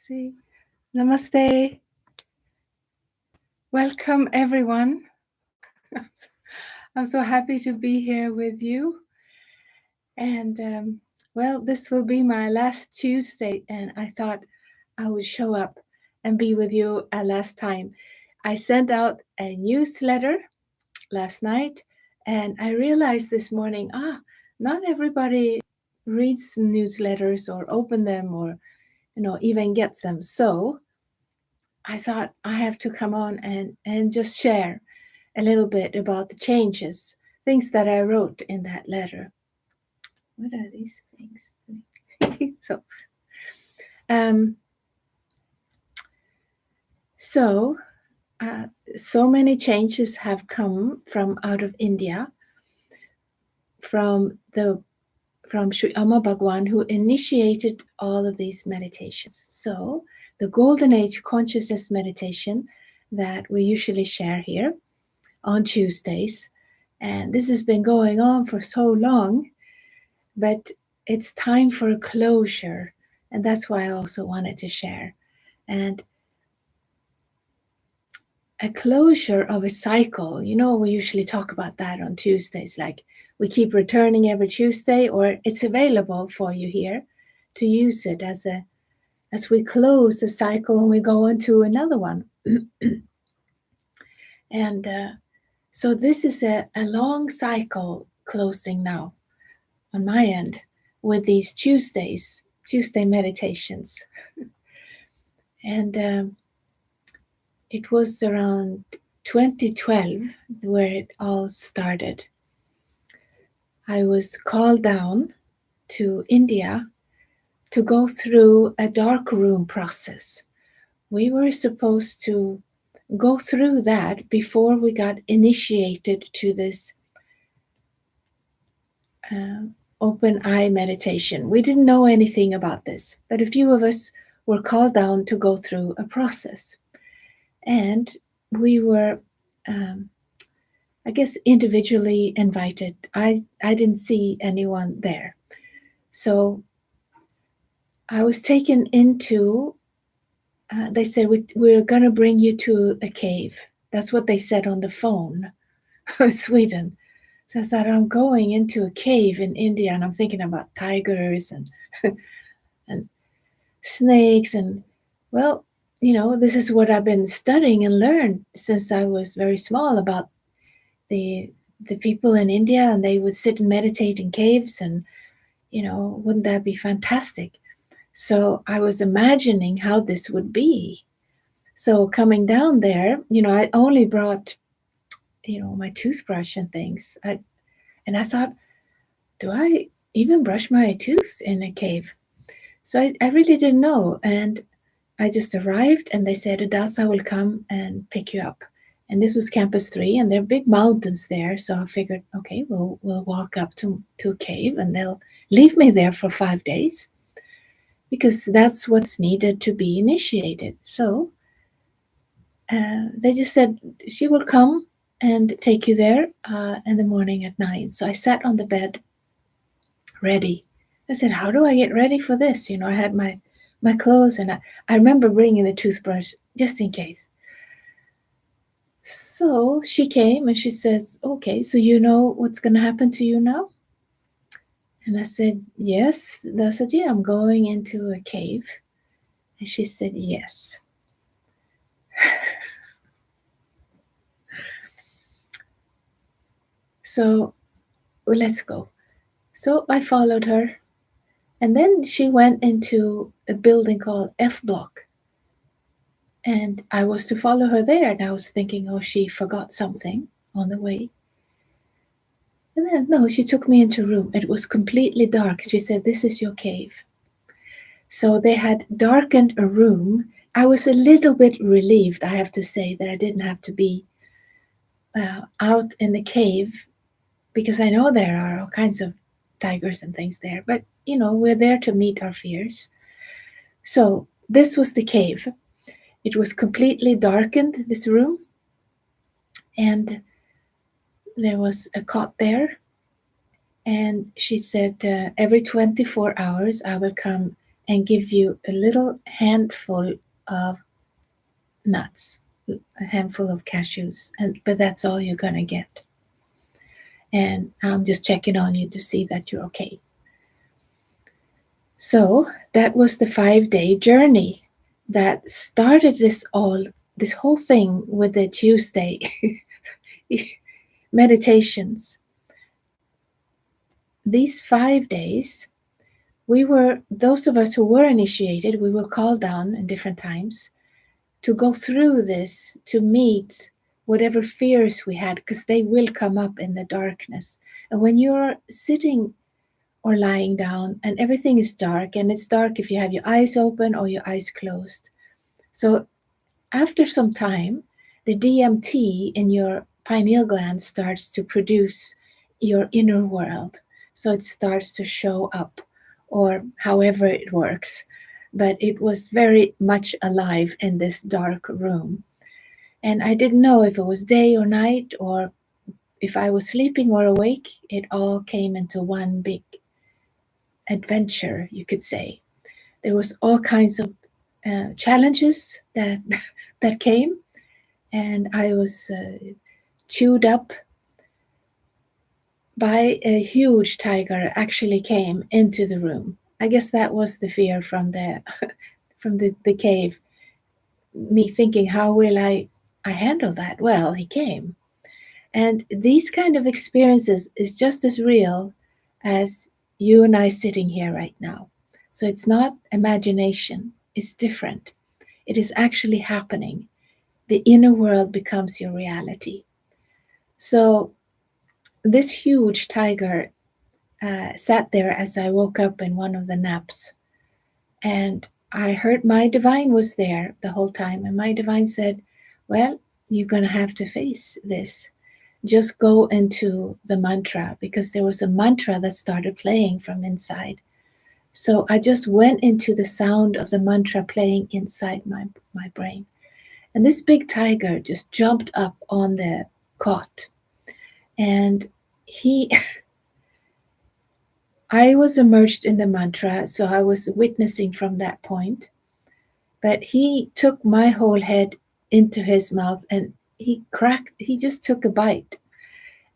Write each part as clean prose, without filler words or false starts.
See, namaste. Welcome, everyone. I'm so happy to be here with you. And this will be my last Tuesday, and I thought I would show up and be with you a last time. I sent out a newsletter last night, and I realized this morning, not everybody reads newsletters or open them or even gets them. So I thought I have to come on and just share a little bit about the changes, things that I wrote in that letter. What are these things? So many changes have come from out of India, from Sri Amma Bhagwan, who initiated all of these meditations. So the Golden Age Consciousness meditation that we usually share here on Tuesdays, and this has been going on for so long, but it's time for a closure, and that's why I also wanted to share. And a closure of a cycle, we usually talk about that on Tuesdays, like we keep returning every Tuesday, or it's available for you here to use it as we close a cycle and we go into another one. And so this is a long cycle closing now on my end with these Tuesday meditations. And it was around 2012 where it all started. I was called down to India to go through a dark room process. We were supposed to go through that before we got initiated to this open eye meditation. We didn't know anything about this, but a few of us were called down to go through a process. And we were, I guess, individually invited. I didn't see anyone there. So I was taken into, they said, we're going to bring you to a cave. That's what they said on the phone, Sweden. So I thought, I'm going into a cave in India, and I'm thinking about tigers and and snakes. And, well, this is what I've been studying and learned since I was very small about the people in India, and they would sit and meditate in caves, and, wouldn't that be fantastic? So I was imagining how this would be. So coming down there, I only brought, my toothbrush and things. And I thought, do I even brush my teeth in a cave? So I really didn't know. And I just arrived, and they said, Adasa will come and pick you up. And this was Campus 3, and there are big mountains there. So I figured, okay, we'll walk up to a cave, and they'll leave me there for 5 days, because that's what's needed to be initiated. So they just said, she will come and take you there in the morning at 9. So I sat on the bed, ready. I said, how do I get ready for this? I had my clothes, and I remember bringing the toothbrush just in case. So she came and she says, okay, so you know what's going to happen to you now? And I said, yes. I said, yeah, I'm going into a cave. And she said, yes. So let's go. So I followed her. And then she went into a building called F Block. And I was to follow her there. And I was thinking, oh, she forgot something on the way. And then, no, she took me into a room. It was completely dark. She said, this is your cave. So they had darkened a room. I was a little bit relieved, I have to say, that I didn't have to be out in the cave, because I know there are all kinds of tigers and things there. But, we're there to meet our fears. So this was the cave. It was completely darkened, this room. And there was a cot there. And she said, every 24 hours, I will come and give you a little handful of nuts, a handful of cashews, but that's all you're gonna get. And I'm just checking on you to see that you're okay. So that was the 5-day journey that started this whole thing with the Tuesday meditations. These 5 days, those of us who were initiated, we were called down in different times to go through this, to meet whatever fears we had, because they will come up in the darkness. And when you're sitting or lying down and everything is dark, and it's dark if you have your eyes open or your eyes closed. So after some time, the DMT in your pineal gland starts to produce your inner world. So it starts to show up, or however it works. But it was very much alive in this dark room. And I didn't know if it was day or night, or if I was sleeping or awake. It all came into one big adventure, you could say. There was all kinds of challenges that that came, and I was chewed up by a huge tiger. Actually came into the room. I guess that was the fear from the from the cave. Me thinking, how will I handle that? Well, he came, and these kind of experiences is just as real as you and I sitting here right now. So it's not imagination. It's different. It is actually happening. The inner world becomes your reality. So this huge tiger sat there as I woke up in one of the naps, and I heard my divine was there the whole time, and my divine said, well, you're going to have to face this. Just go into the mantra, because there was a mantra that started playing from inside. So I just went into the sound of the mantra playing inside my brain. And this big tiger just jumped up on the cot. And he, I was immersed in the mantra, so I was witnessing from that point. But he took my whole head into his mouth, and he just took a bite.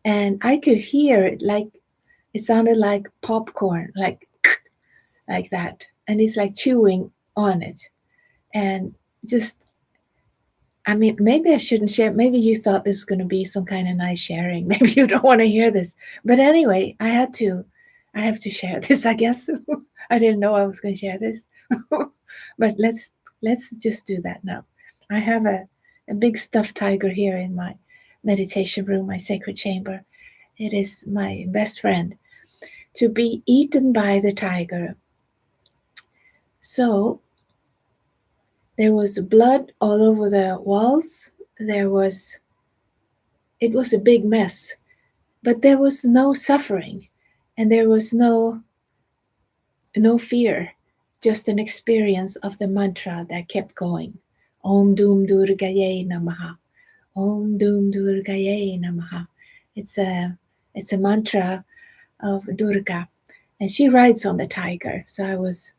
And I could hear it, like it sounded like popcorn, like that. And he's like chewing on it. And just, I mean, maybe I shouldn't share. Maybe you thought this was going to be some kind of nice sharing. Maybe you don't want to hear this. But anyway, I have to share this, I guess. I didn't know I was going to share this. But let's just do that now. I have a big stuffed tiger here in my meditation room, my sacred chamber. It is my best friend. To be eaten by the tiger. So there was blood all over the walls. It was a big mess, but there was no suffering, and there was no fear, just an experience of the mantra that kept going. Om Doom Durgaye Namaha. Om Doom Durgaye Namaha. It's a mantra of Durga, and she rides on the tiger. So I was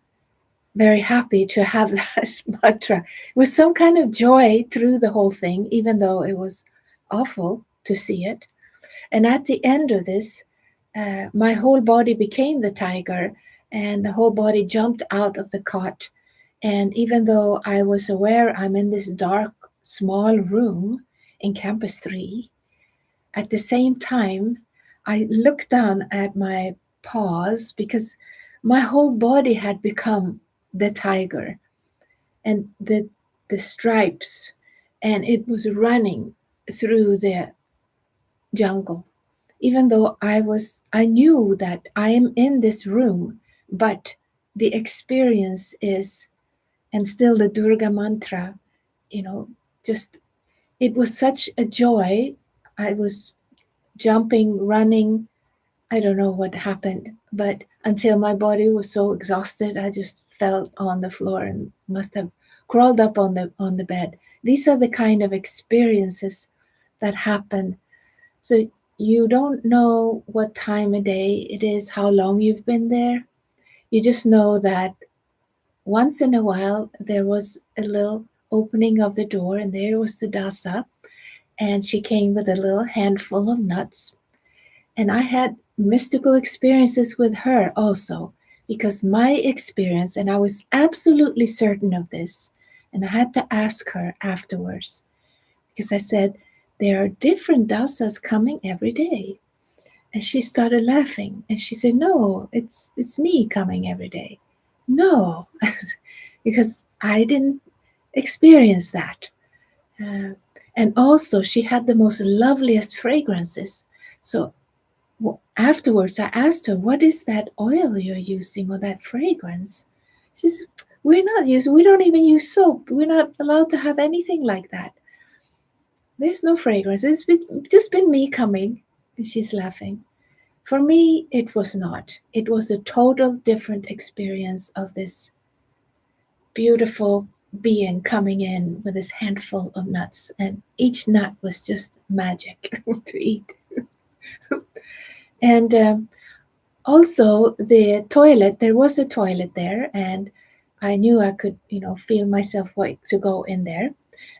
very happy to have that mantra with some kind of joy through the whole thing, even though it was awful to see it. And at the end of this, my whole body became the tiger, and the whole body jumped out of the cot. And even though I was aware I'm in this dark, small room in Campus 3, at the same time, I looked down at my paws, because my whole body had become the tiger, and the stripes, and it was running through the jungle. Even though I knew that I am in this room, but the experience is, and still the Durga mantra, just, it was such a joy. I was jumping, running. I don't know what happened, but until my body was so exhausted, I just fell on the floor and must have crawled up on the bed. These are the kind of experiences that happen. So you don't know what time of day it is, how long you've been there. You just know that once in a while there was a little opening of the door, and there was the dasa, and she came with a little handful of nuts. And I had mystical experiences with her also, because my experience, and I was absolutely certain of this, and I had to ask her afterwards, because I said, there are different dasas coming every day. And she started laughing, and she said, no, it's me coming every day. No, because I didn't experience that. Uh, and also, she had the most loveliest fragrances. So afterwards, I asked her, what is that oil you're using, or that fragrance? She says, we don't even use soap. We're not allowed to have anything like that. There's no fragrance. Just been me coming. And she's laughing. For me, it was not. It was a total different experience of this beautiful being coming in with this handful of nuts, and each nut was just magic to eat. And also the toilet, there was a toilet there, and I knew I could, feel myself want to go in there.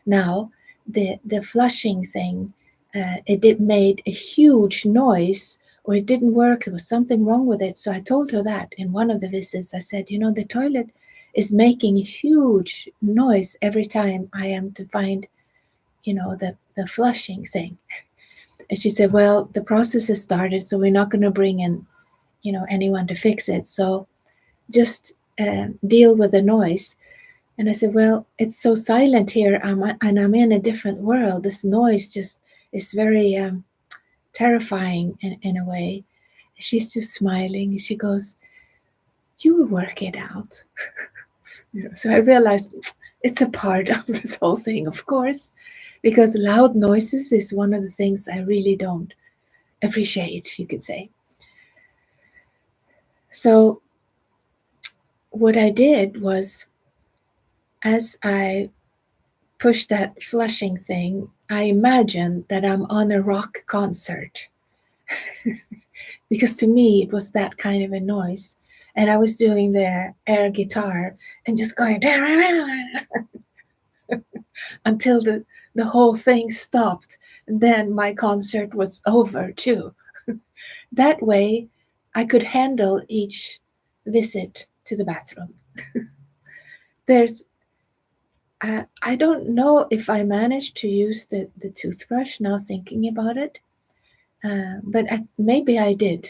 Now, the flushing thing, it did made a huge noise, or it didn't work. There was something wrong with it. So I told her that in one of the visits. I said, the toilet is making a huge noise every time I am to find, the flushing thing. And she said, well, the process has started, so we're not going to bring in, anyone to fix it. So just deal with the noise. And I said, well, it's so silent here, and I'm in a different world. This noise just is very terrifying in a way. She's just smiling. She goes, you will work it out. So I realized it's a part of this whole thing, of course, because loud noises is one of the things I really don't appreciate, you could say. So what I did was, as I pushed that flushing thing, I imagined that I'm on a rock concert. Because to me, it was that kind of a noise. And I was doing the air guitar and just going until the whole thing stopped. And then my concert was over too. That way, I could handle each visit to the bathroom. There's I don't know if I managed to use the toothbrush now thinking about it, but maybe I did.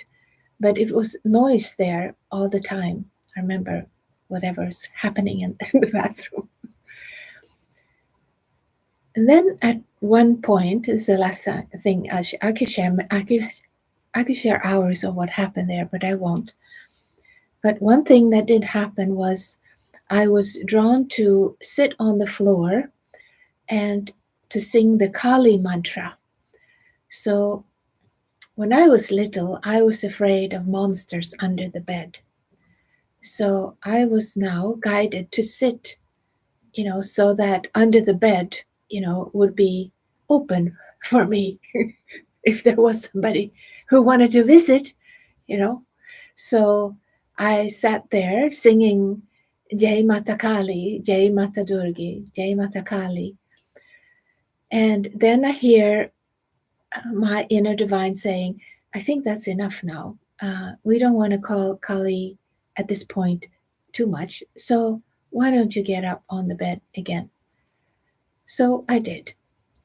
But it was noise there all the time. I remember whatever's happening in the bathroom. And then at one point, this is the last thing I could share. I could share hours of what happened there, but I won't. But one thing that did happen was I was drawn to sit on the floor and to sing the Kali mantra. So when I was little, I was afraid of monsters under the bed. So I was now guided to sit, so that under the bed, would be open for me if there was somebody who wanted to visit, you know. So I sat there singing Jai Mata Kali, Jai Mata Durgi, Jai Mata Kali. And then I hear my inner divine saying, I think that's enough now. We don't want to call Kali at this point too much. So why don't you get up on the bed again? So I did.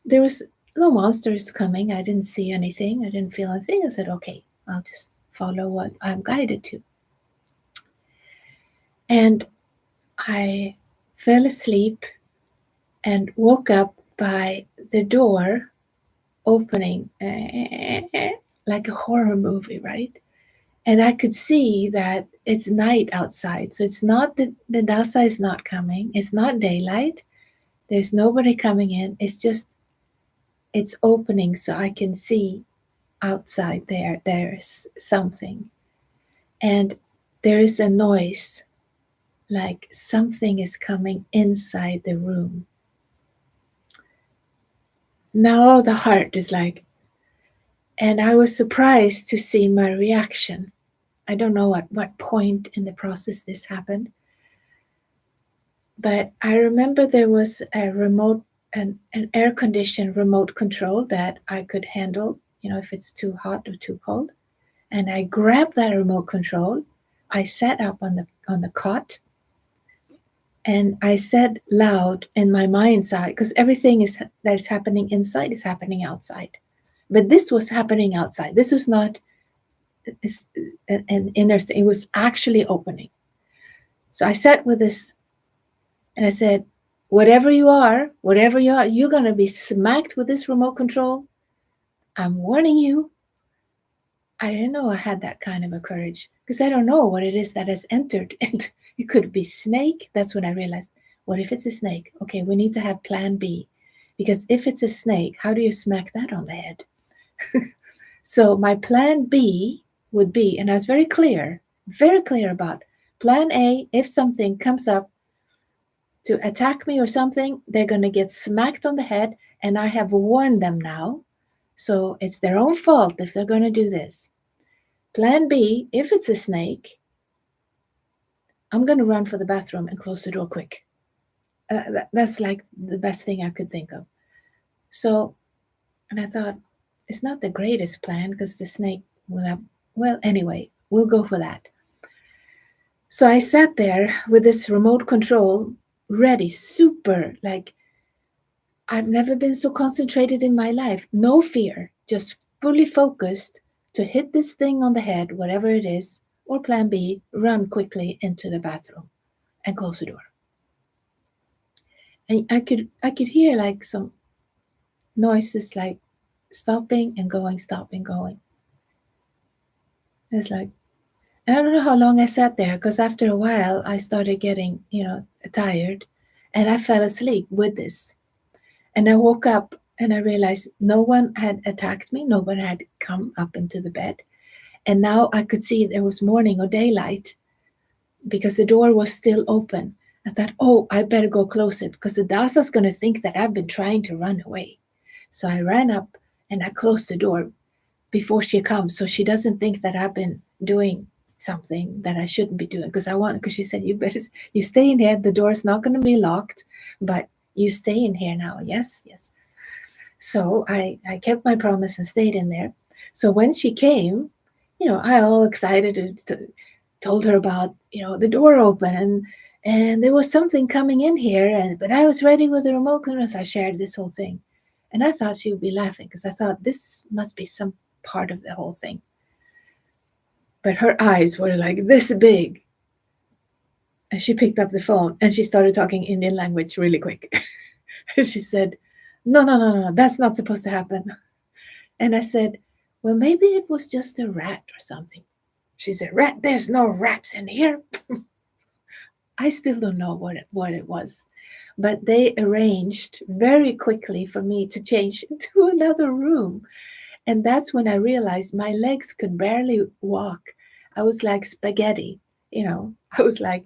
There was no monsters coming. I didn't see anything. I didn't feel anything. I said, okay, I'll just follow what I'm guided to. And I fell asleep and woke up by the door opening like a horror movie, right? And I could see that it's night outside. So it's not the dasa is not coming. It's not daylight. There's nobody coming in. It's opening so I can see outside there. There's something. And there is a noise like something is coming inside the room. Now the heart is like, and I was surprised to see my reaction. I don't know at what point in the process this happened, But I remember there was a remote, an air conditioned remote control that I could handle, if it's too hot or too cold. And I grabbed that remote control. I sat up on the cot, and I said loud in my mind's eye, because everything that is happening inside is happening outside. But this was happening outside. This was not an inner thing. It was actually opening. So I sat with this, and I said, whatever you are, you're going to be smacked with this remote control. I'm warning you. I didn't know I had that kind of a courage, because I don't know what it is that has entered. And it could be snake. That's when I realized, what if it's a snake? Okay, we need to have plan B. Because if it's a snake, how do you smack that on the head? So my plan B would be, and I was very clear about plan A. If something comes up to attack me or something, they're going to get smacked on the head, and I have warned them now. So it's their own fault if they're going to do this. Plan B, if it's a snake, I'm going to run for the bathroom and close the door quick. That's like the best thing I could think of. So, and I thought, it's not the greatest plan, because the snake will have, well, anyway, we'll go for that. So I sat there with this remote control ready, super, like, I've never been so concentrated in my life. No fear, just fully focused to hit this thing on the head, whatever it is, or plan B, run quickly into the bathroom and close the door. And I could hear like some noises, like stopping and going, stopping, going. It's like, I don't know how long I sat there, because after a while I started getting, tired, and I fell asleep with this. And I woke up and I realized no one had attacked me. No one had come up into the bed. And now I could see there was morning or daylight, because the door was still open. I thought, oh, I better go close it, because the Dasa's going to think that I've been trying to run away. So I ran up and I closed the door before she comes, so she doesn't think that I've been doing something that I shouldn't be doing. Because she said, you stay in here. The door's not going to be locked, but you stay in here now. Yes. So I kept my promise and stayed in there. So when she came, I all excited told her about, the door open, and there was something coming in here, but I was ready with the remote control. So I shared this whole thing, and I thought she would be laughing, because I thought this must be some part of the whole thing. But her eyes were like this big, and she picked up the phone and she started talking Indian language really quick. She said, no, that's not supposed to happen. And I said, well, maybe it was just a rat or something. She said, rat? There's no rats in here. I still don't know what it was, but they arranged very quickly for me to change into another room. And that's when I realized my legs could barely walk. I was like spaghetti, I was like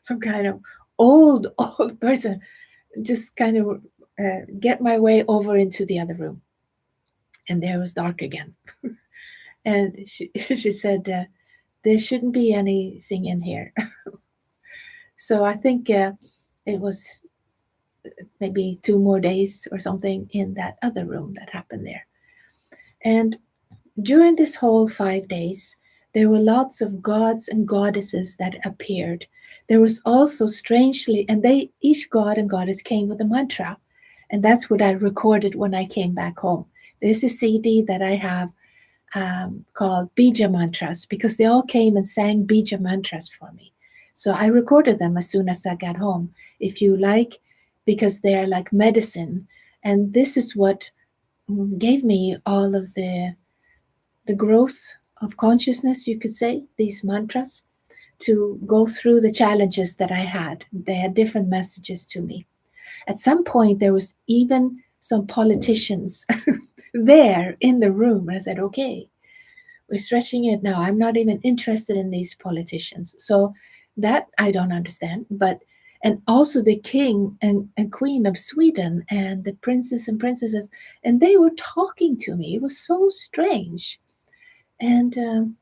some kind of old person, just kind of get my way over into the other room. And there was dark again. And she said, there shouldn't be anything in here. So I think it was maybe 2 more days or something in that other room that happened there. And during this whole 5 days, there were lots of gods and goddesses that appeared. There was also strangely, and each god and goddess came with a mantra. And that's what I recorded when I came back home. There's a CD that I have called Bija Mantras, because they all came and sang Bija Mantras for me. So I recorded them as soon as I got home, if you like, because they're like medicine. And this is what gave me all of the growth of consciousness, you could say, these mantras, to go through the challenges that I had. They had different messages to me. At some point, there was even some politicians there in the room. And I said, okay, we're stretching it now. I'm not even interested in these politicians. So that I don't understand. And also the king and queen of Sweden, and the princes and princesses, and they were talking to me. It was so strange. And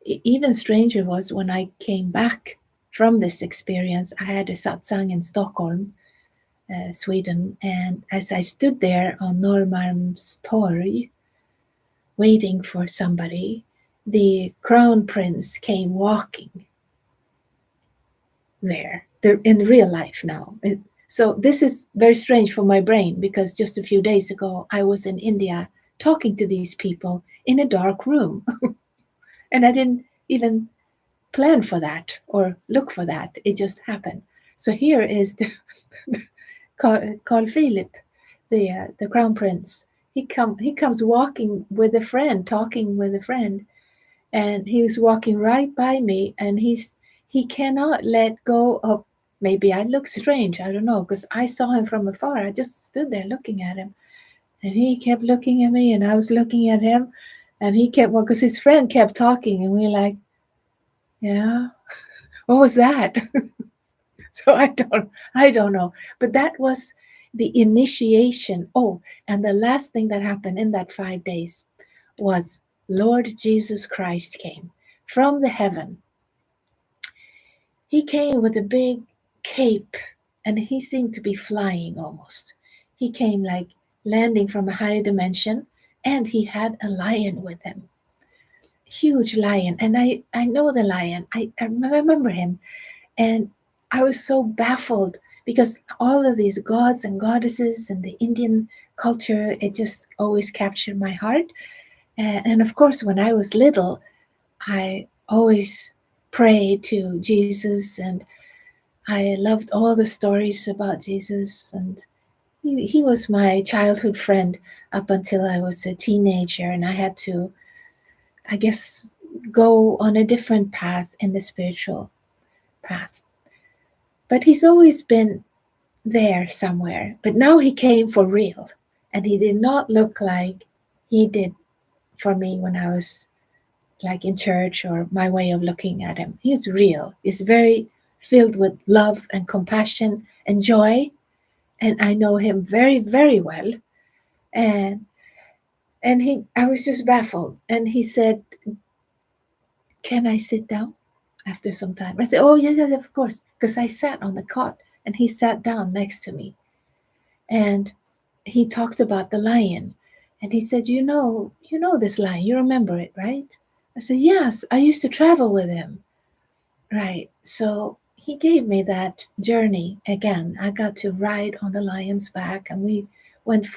Even stranger was when I came back from this experience. I had a satsang in Stockholm, Sweden, and as I stood there on Norrmalmstorg waiting for somebody, the crown prince came walking there. They're in real life now. So this is very strange for my brain because just a few days ago I was in India talking to these people in a dark room, and I didn't even plan for that or look for that. It just happened. So here is the Carl Philip, the crown prince. He comes walking with a friend, talking with a friend, and he was walking right by me, and he cannot let go of. Maybe I look strange, I don't know, because I saw him from afar. I just stood there looking at him, and he kept looking at me, and I was looking at him, and he kept, well, because his friend kept talking, and we were like, yeah, what was that? So I don't know, but that was the initiation. Oh, and the last thing that happened in that 5 days was Lord Jesus Christ came from the heaven. He came with a big cape, and he seemed to be flying almost. He came like landing from a higher dimension, and he had a lion with him, huge lion. And I know the lion. I remember him. And I was so baffled because all of these gods and goddesses and the Indian culture, it just always captured my heart. And of course, when I was little, I always prayed to Jesus, and I loved all the stories about Jesus. And he was my childhood friend up until I was a teenager, and I had to, I guess, go on a different path in the spiritual path. But he's always been there somewhere. But now he came for real. And he did not look like he did for me when I was like in church, or my way of looking at him. He's real. He's very filled with love and compassion and joy. And I know him very, very well. And I was just baffled. And he said, "Can I sit down?" After some time. I said, "Oh, yeah, yeah, of course." Because I sat on the cot, and he sat down next to me. And he talked about the lion, and he said, you know this lion, you remember it, right? I said, yes, I used to travel with him. Right. So he gave me that journey again. I got to ride on the lion's back, and we went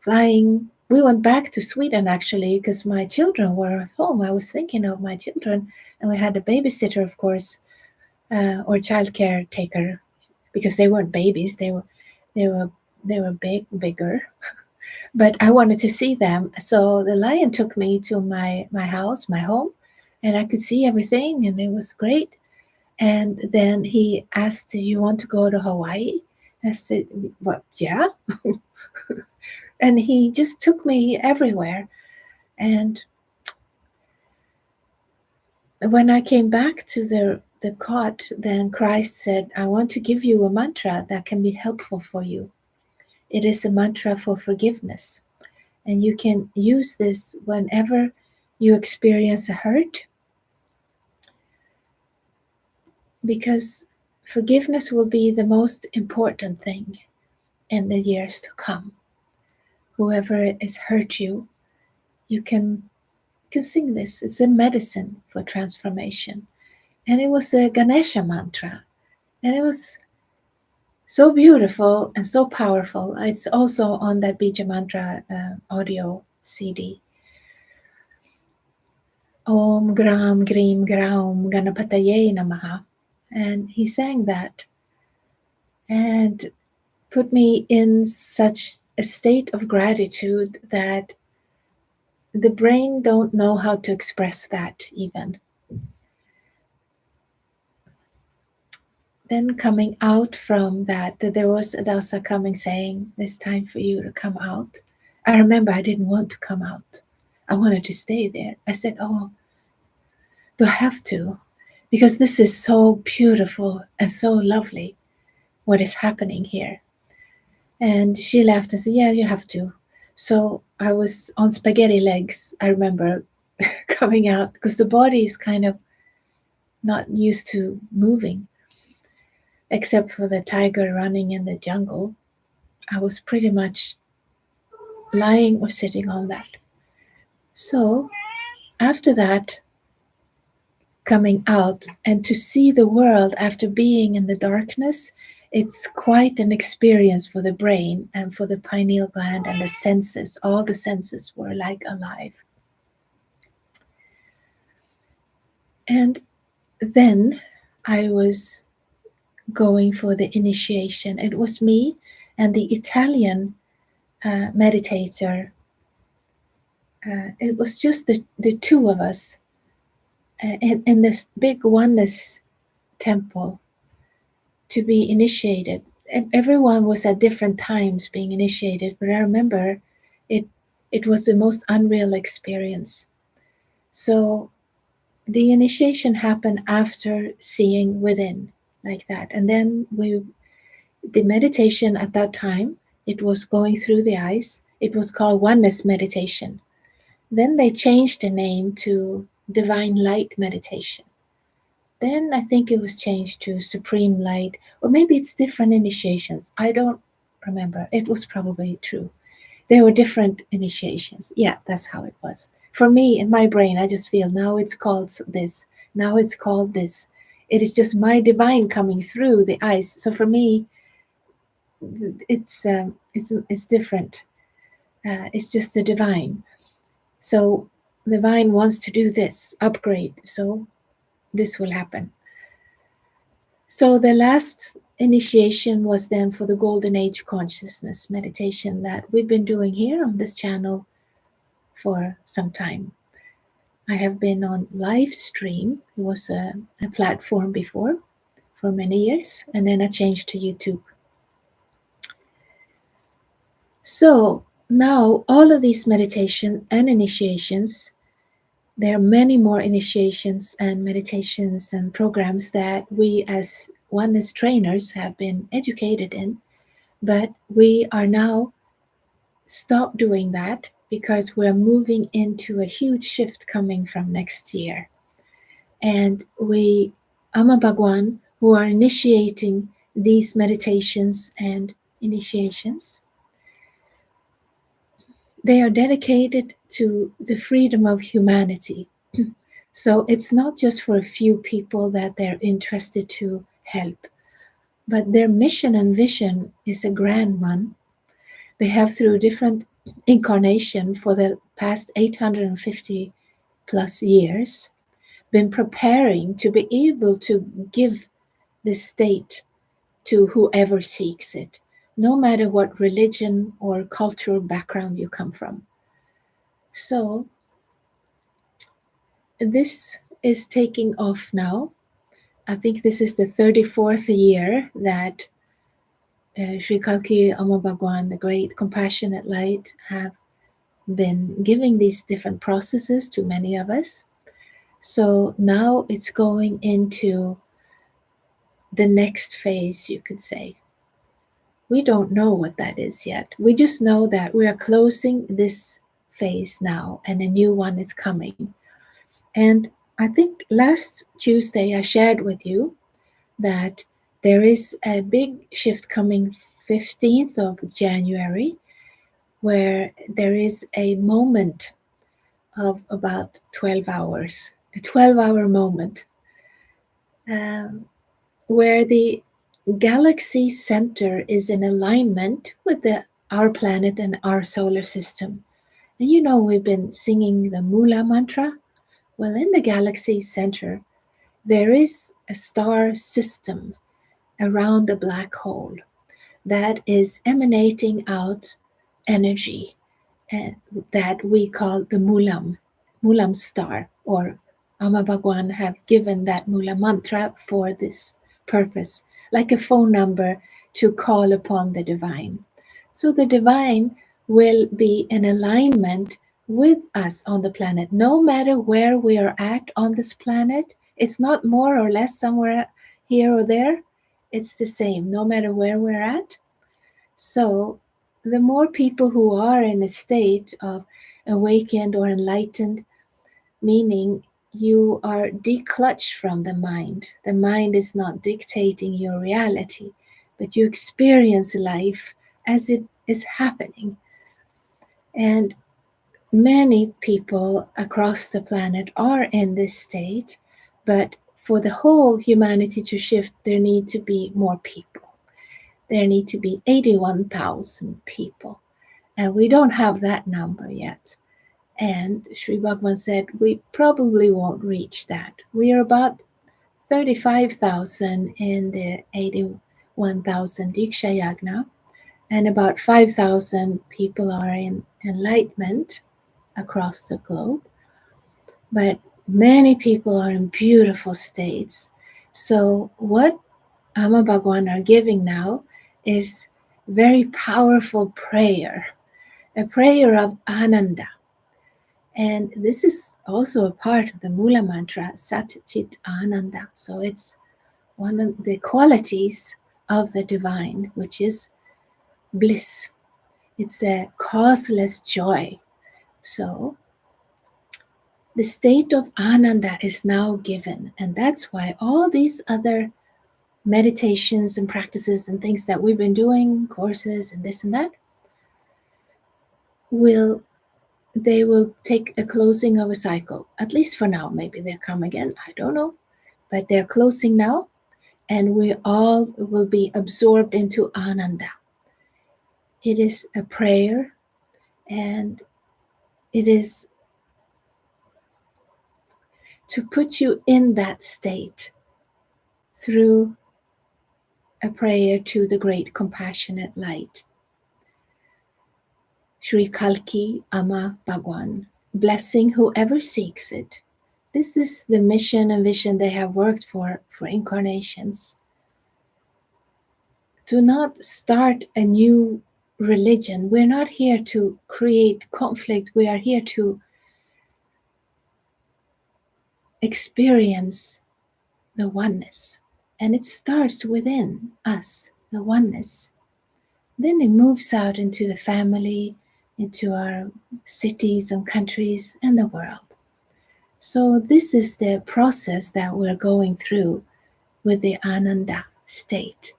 flying. We went back to Sweden actually because my children were at home. I was thinking of my children, and we had a babysitter, of course, or child caretaker, because they weren't babies. They were bigger, but I wanted to see them. So the lion took me to my house, my home, and I could see everything, and it was great. And then he asked, "Do you want to go to Hawaii?" I said, "Well, yeah." And he just took me everywhere. And when I came back to the cot, then Christ said, "I want to give you a mantra that can be helpful for you. It is a mantra for forgiveness. And you can use this whenever you experience a hurt, because forgiveness will be the most important thing in the years to come. Whoever has hurt you, you can sing this. It's a medicine for transformation." And it was a Ganesha mantra. And it was so beautiful and so powerful. It's also on that Bija Mantra audio CD. Om Gram Grim Graum Ganapataye Namaha. And he sang that and put me in such a state of gratitude that the brain don't know how to express that even. Then coming out from that, there was a dasa coming saying, "It's time for you to come out." I remember I didn't want to come out. I wanted to stay there. I said, "Oh, do I have to?" Because this is so beautiful and so lovely, what is happening here. And she laughed and said, "Yeah, you have to." So I was on spaghetti legs, I remember, coming out because the body is kind of not used to moving, except for the tiger running in the jungle. I was pretty much lying or sitting on that. So after that, coming out and to see the world after being in the darkness, it's quite an experience for the brain and for the pineal gland and the senses. All the senses were like alive. And then I was going for the initiation. It was me and the Italian meditator. It was just the two of us in this big oneness temple to be initiated. Everyone was at different times being initiated, but I remember it it was the most unreal experience. So the initiation happened after seeing within like that. And then the meditation at that time, it was going through the eyes. It was called oneness meditation. Then they changed the name to divine light meditation. Then I think it was changed to Supreme Light, or maybe it's different initiations. I don't remember. It was probably true. There were different initiations. Yeah, that's how it was. For me, in my brain, I just feel now it's called this, now it's called this. It is just my divine coming through the eyes. So for me, it's different. It's just the divine. So the divine wants to do this upgrade. So this will happen. So the last initiation was then for the Golden Age Consciousness meditation that we've been doing here on this channel for some time. I have been on live stream. It was a platform before for many years, and then I changed to YouTube. So now all of these meditations and initiations, there are many more initiations and meditations and programs that we as oneness trainers have been educated in, but we are now stop doing that because we're moving into a huge shift coming from next year. And we, Amma Bhagwan, who are initiating these meditations and initiations, they are dedicated to the freedom of humanity. So it's not just for a few people that they're interested to help, but their mission and vision is a grand one. They have, through different incarnation for the past 850 plus years, been preparing to be able to give the state to whoever seeks it, no matter what religion or cultural background you come from. So this is taking off now. I think this is the 34th year that Sri Kalki Amma Bhagwan, the great compassionate light, have been giving these different processes to many of us. So now it's going into the next phase, you could say. We don't know what that is yet. We just know that we are closing this phase now and a new one is coming. And I think last Tuesday I shared with you that there is a big shift coming 15th of January, where there is a moment of about 12 hours, a 12-hour moment, where the galaxy center is in alignment with our planet and our solar system. And you know, we've been singing the Mula mantra. Well, in the galaxy center, there is a star system around a black hole that is emanating out energy that we call the Mulam star, or Amma Bhagwan have given that Mula mantra for this purpose, like a phone number to call upon the divine. So the divine will be in alignment with us on the planet, no matter where we are at on this planet. It's not more or less somewhere here or there. It's the same, no matter where we're at. So the more people who are in a state of awakened or enlightened, meaning you are declutched from the mind. The mind is not dictating your reality, but you experience life as it is happening. And many people across the planet are in this state, but for the whole humanity to shift, there need to be more people. There need to be 81,000 people. And we don't have that number yet. And Sri Bhagwan said, we probably won't reach that. We are about 35,000 in the 81,000 Diksha Yagna, and about 5,000 people are in enlightenment across the globe. But many people are in beautiful states. So, what Amma Bhagwan are giving now is very powerful prayer, a prayer of Ananda. And this is also a part of the Mula mantra, Sat Chit Ananda. So it's one of the qualities of the divine, which is bliss. It's a causeless joy. So the state of Ananda is now given. And that's why all these other meditations and practices and things that we've been doing, courses and this and that, they will take a closing of a cycle, at least for now. Maybe they'll come again, I don't know. But they're closing now, and we all will be absorbed into Ananda. It is a prayer, and it is to put you in that state through a prayer to the great compassionate light. Sri Kalki Amma Bhagwan, blessing whoever seeks it. This is the mission and vision they have worked for incarnations. To not start a new religion. We're not here to create conflict. We are here to experience the oneness. And it starts within us, the oneness. Then it moves out into the family, into our cities and countries and the world. So this is the process that we're going through with the Ananda state.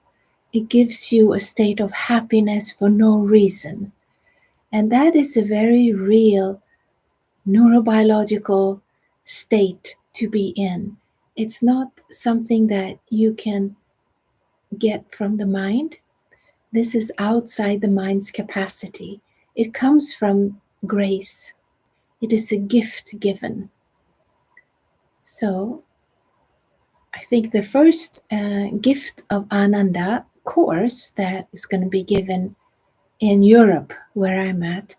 It gives you a state of happiness for no reason. And that is a very real neurobiological state to be in. It's not something that you can get from the mind. This is outside the mind's capacity. It comes from grace. It is a gift given. So I think the first gift of Ananda course that is going to be given in Europe, where I'm at,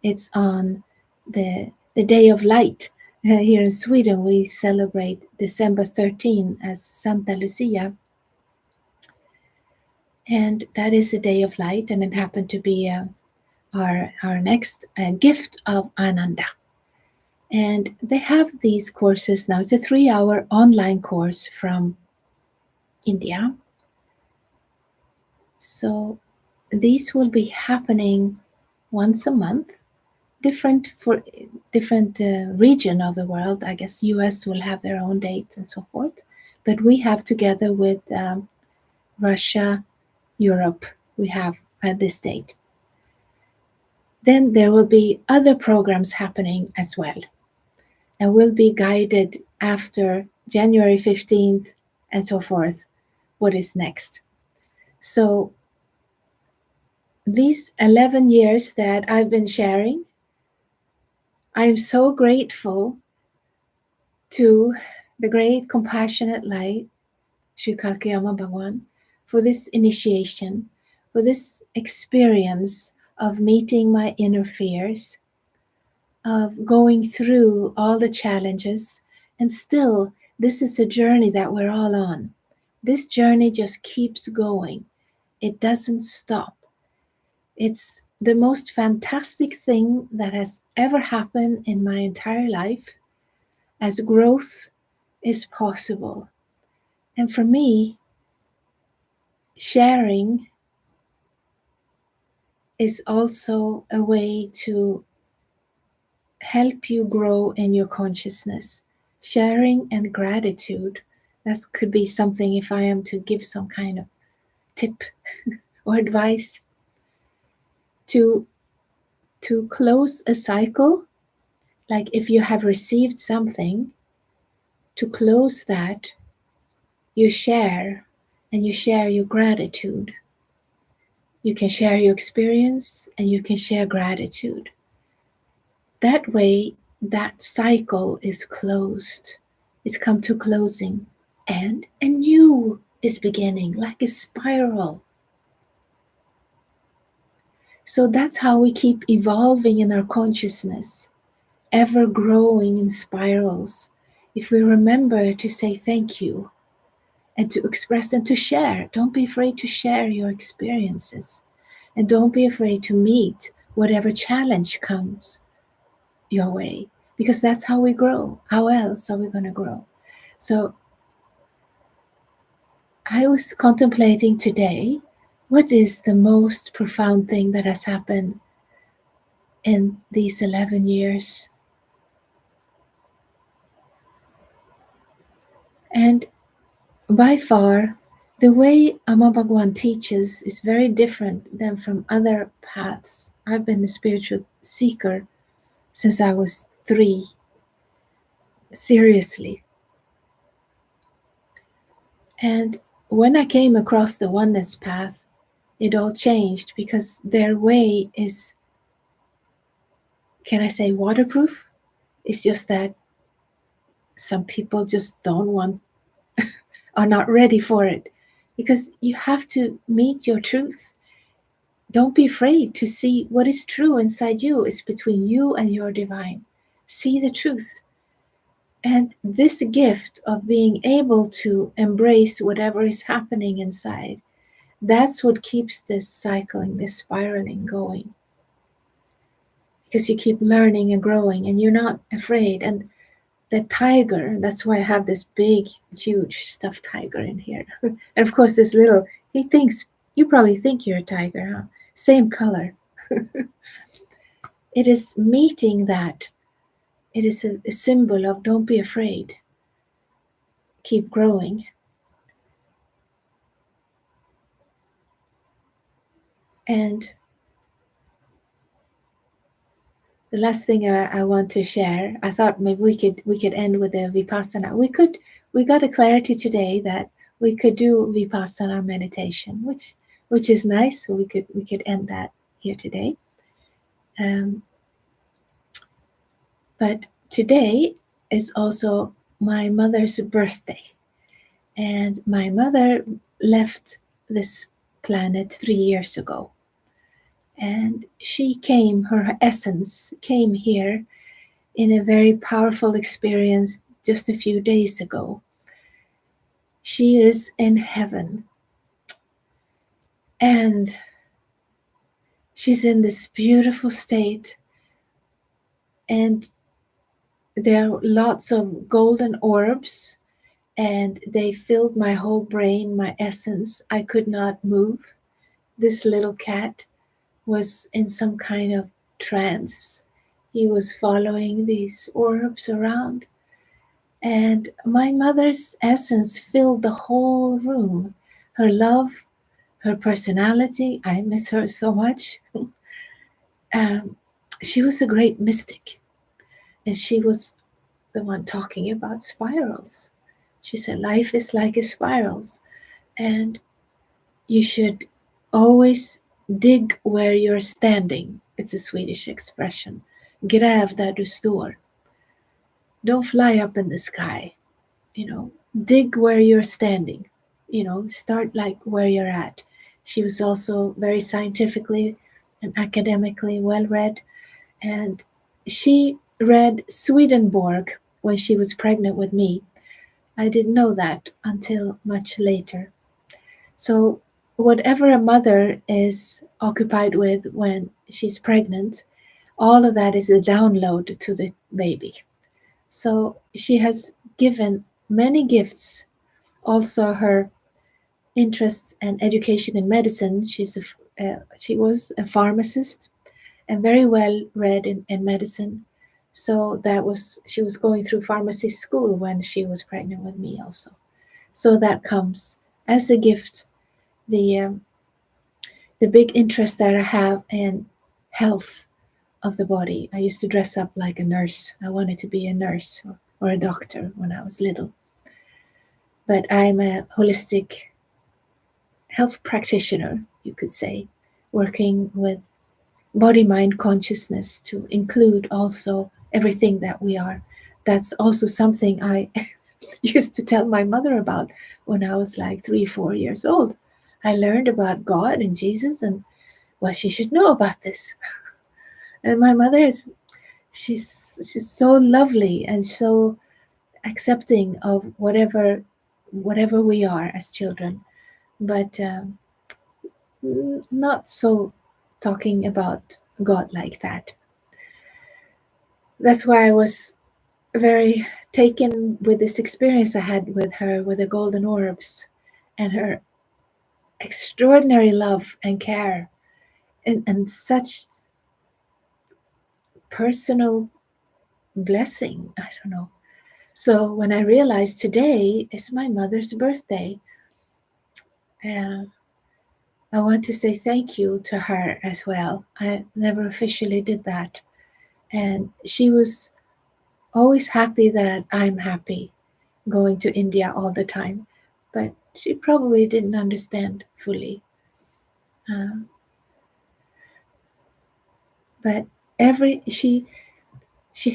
it's on the Day of Light. Here in Sweden, we celebrate December 13 as Santa Lucia. And that is a day of light, and it happened to be our next gift of Ananda. And they have these courses now. It's a 3-hour online course from India. So these will be happening once a month, different for different region of the world. I guess US will have their own dates and so forth. But we have together with Russia, Europe, we have this date. Then there will be other programs happening as well, and will be guided after January 15th and so forth, what is next. So these 11 years that I've been sharing, I'm so grateful to the great compassionate light, Sri Kalkiyama Bhagwan, for this initiation, for this experience of meeting my inner fears, of going through all the challenges, and still, this is a journey that we're all on. This journey just keeps going. It doesn't stop. It's the most fantastic thing that has ever happened in my entire life, as growth is possible. And for me, sharing is also a way to help you grow in your consciousness. Sharing and gratitude, that could be something if I am to give some kind of tip or advice to close a cycle. Like if you have received something, to close that, you share, and you share your gratitude. You can share your experience and you can share gratitude. That way, that cycle is closed. It's come to closing, and a new is beginning, like a spiral. So that's how we keep evolving in our consciousness, ever growing in spirals. If we remember to say thank you and to express and to share, don't be afraid to share your experiences. And don't be afraid to meet whatever challenge comes your way, because that's how we grow. How else are we going to grow? So I was contemplating today, what is the most profound thing that has happened in these 11 years? And by far, the way Amma Bhagwan teaches is very different than from other paths. I've been a spiritual seeker since I was 3, seriously. And when I came across the oneness path, it all changed because their way is, can I say, waterproof? It's just that some people just don't want, are not ready for it, because you have to meet your truth. Don't be afraid to see what is true inside you. It's between you and your divine. See the truth. And this gift of being able to embrace whatever is happening inside, that's what keeps this cycling, this spiraling going. Because you keep learning and growing and you're not afraid. And the tiger, that's why I have this big, huge stuffed tiger in here. And of course, this little, he thinks, you probably think you're a tiger, huh? Same color. It is meeting that. It is a symbol of don't be afraid. Keep growing. And the last thing I want to share, I thought maybe we could end with a Vipasana. We got a clarity today that we could do Vipasana meditation, which is nice. So we could end that here today. But today is also my mother's birthday, and my mother left this planet 3 years ago, and she came. Her essence came here in a very powerful experience just a few days ago. She is in heaven, and she's in this beautiful state, and there are lots of golden orbs, and they filled my whole brain, my essence. I could not move. This little cat was in some kind of trance. He was following these orbs around, and my mother's essence filled the whole room. Her love, her personality, I miss her so much. um, she was a great mystic, and she was the one talking about spirals. She said, life is like a spirals, and you should always dig where you're standing. It's a Swedish expression. Gräv där du står. Don't fly up in the sky. Dig where you're standing. Start like where you're at. She was also very scientifically and academically well read, and she read Swedenborg when she was pregnant with me. I didn't know that until much later. So whatever a mother is occupied with when she's pregnant, all of that is a download to the baby. So she has given many gifts. Also, her interests and education in medicine. She was a pharmacist and very well read in medicine. So she was going through pharmacy school when she was pregnant with me also. So that comes as a gift, the the big interest that I have in health of the body. I used to dress up like a nurse. I wanted to be a nurse or a doctor when I was little. But I'm a holistic health practitioner, you could say, working with body mind consciousness to include also everything that we are. That's also something I used to tell my mother about when I was like 3, 4 years old. I learned about God and Jesus, and well, she should know about this. And my mother is she's so lovely and so accepting of whatever we are as children, but not so talking about God like that. That's why I was very taken with this experience I had with her with the golden orbs and her extraordinary love and care, and such personal blessing. I don't know. So when I realized today is my mother's birthday, uh, I want to say thank you to her as well. I never officially did that. And she was always happy that I'm happy going to India all the time. But she probably didn't understand fully. Uh, but every she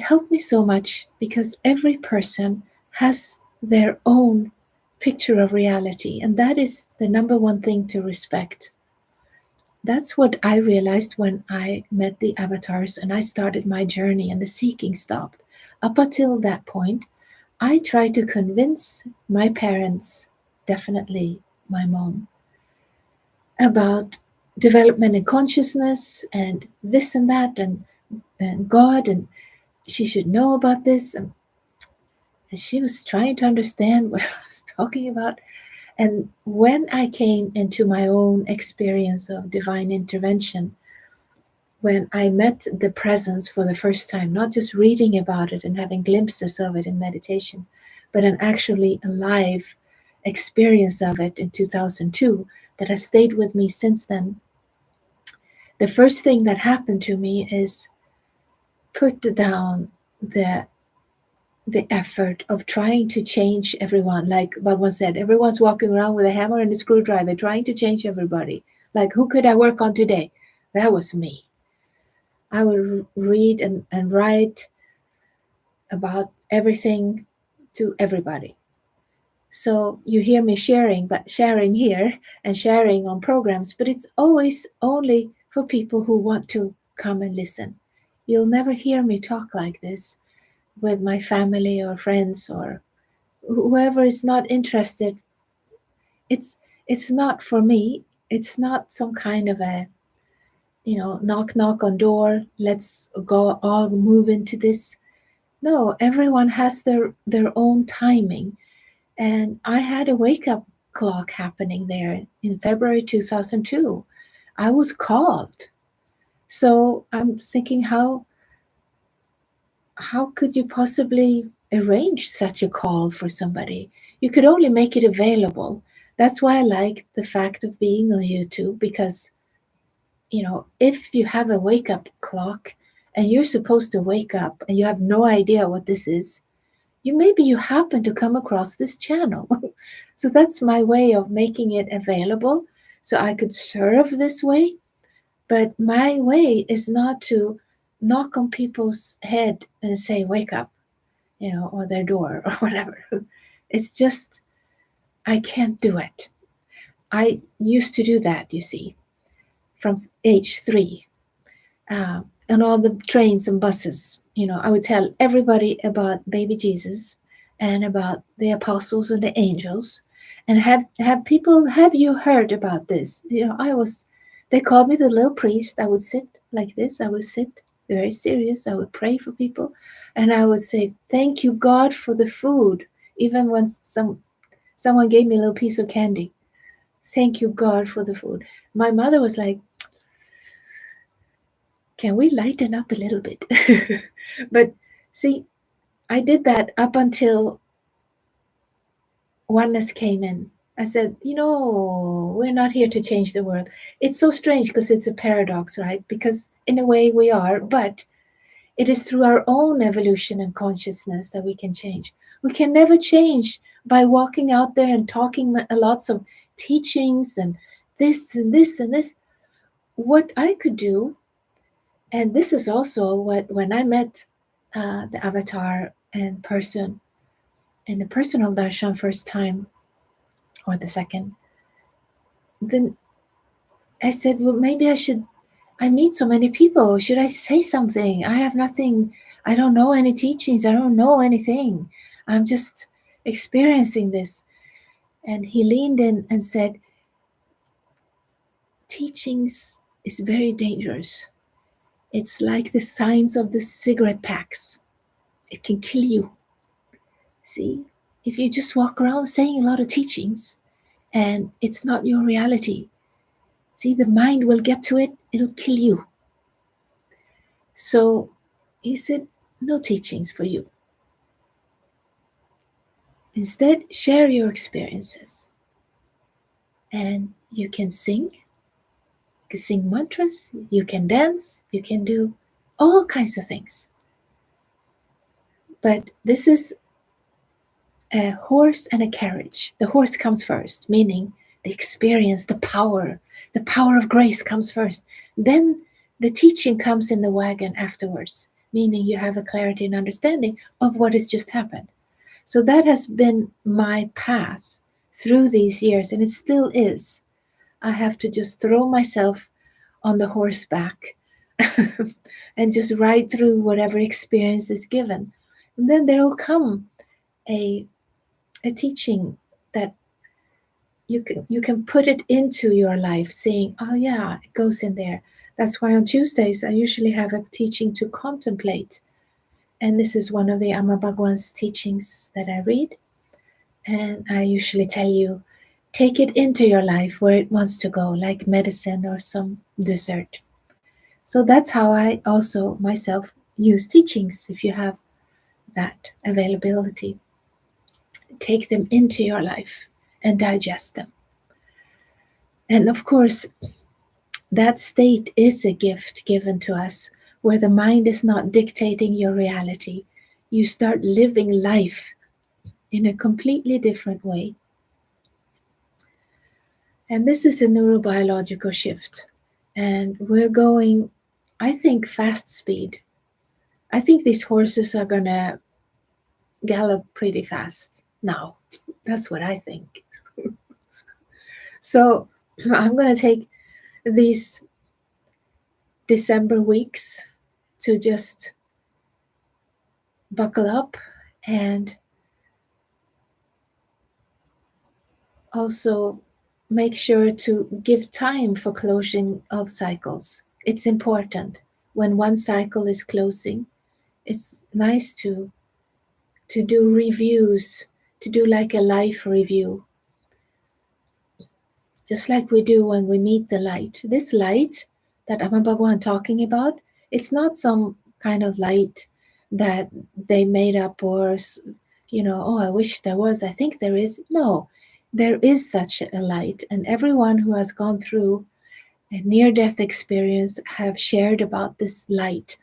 helped me so much because every person has their own picture of reality, and that is the number one thing to respect. That's what I realized when I met the avatars and I started my journey and the seeking stopped. Up until that point, I tried to convince my parents, definitely my mom, about development and consciousness and this and that and God, and she should know about this. And she was trying to understand what I was talking about. And when I came into my own experience of divine intervention, when I met the presence for the first time, not just reading about it and having glimpses of it in meditation, but an actually alive experience of it in 2002 that has stayed with me since then. The first thing that happened to me is put down the effort of trying to change everyone. Like Bhagwan said, everyone's walking around with a hammer and a screwdriver trying to change everybody. Like, who could I work on today? That was me. I would read and write about everything to everybody. So you hear me sharing, but sharing here and sharing on programs, but it's always only for people who want to come and listen. You'll never hear me talk like this with my family or friends or whoever is not interested. It's not for me. It's not some kind of a knock knock on door, let's go all move into this. No, everyone has their own timing. And I had a wake up clock happening there in February 2002. I was called. So I'm thinking, how could you possibly arrange such a call for somebody? You could only make it available. That's why I like the fact of being on YouTube, because if you have a wake up clock and you're supposed to wake up and you have no idea what this is, you happen to come across this channel. So that's my way of making it available so I could serve this way. But my way is not to knock on people's head and say, wake up, or their door or whatever. It's just, I can't do it. I used to do that, you see, from age 3. And all the trains and buses, I would tell everybody about baby Jesus and about the apostles and the angels, and have people, have you heard about this? They called me the little priest. I would sit like this. I would sit very serious. I would pray for people, and I would say, "Thank you, God, for the food." Even when someone gave me a little piece of candy, thank you, God, for the food. My mother was like, can we lighten up a little bit? But See, I did that up until oneness came in. I said, we're not here to change the world. It's so strange because it's a paradox, right? Because in a way we are, but it is through our own evolution and consciousness that we can change. We can never change by walking out there and talking lots of teachings and this and this and this. What I could do, and this is also what when I met the avatar and person in the personal darshan first time or the second, then I said, well, maybe I meet so many people. Should I say something? I have nothing. I don't know any teachings. I don't know anything. I'm just experiencing this. And he leaned in and said, teachings is very dangerous. It's like the signs of the cigarette packs. It can kill you. See, if you just walk around saying a lot of teachings and it's not your reality, see, the mind will get to it, it'll kill you. So he said, no teachings for you. Instead, share your experiences. And you can sing mantras, you can dance, you can do all kinds of things. But this is a horse and a carriage. The horse comes first, meaning the experience, the power of grace comes first. Then the teaching comes in the wagon afterwards, meaning you have a clarity and understanding of what has just happened. So that has been my path through these years, and it still is. I have to just throw myself on the horseback and just ride through whatever experience is given. And then there will come a teaching that you can put it into your life, saying, oh yeah, it goes in there. That's why on Tuesdays I usually have a teaching to contemplate. And this is one of the Amma Bhagwan's teachings that I read. And I usually tell you, take it into your life where it wants to go, like medicine or some dessert. So that's how I also myself use teachings. If you have that availability, take them into your life and digest them. And of course, that state is a gift given to us where the mind is not dictating your reality. You start living life in a completely different way. And this is a neurobiological shift. And we're going, I think, fast speed. I think these horses are going to gallop pretty fast now. That's what I think. So I'm going to take these December weeks to just buckle up and also make sure to give time for closing of cycles. It's important. When one cycle is closing, it's nice to do reviews, to do like a life review, just like we do when we meet the light. This light that Amma Bhagwan talking about, it's not some kind of light that they made up or, oh, I wish there was, I think there is. No, there is such a light. And everyone who has gone through a near-death experience have shared about this light.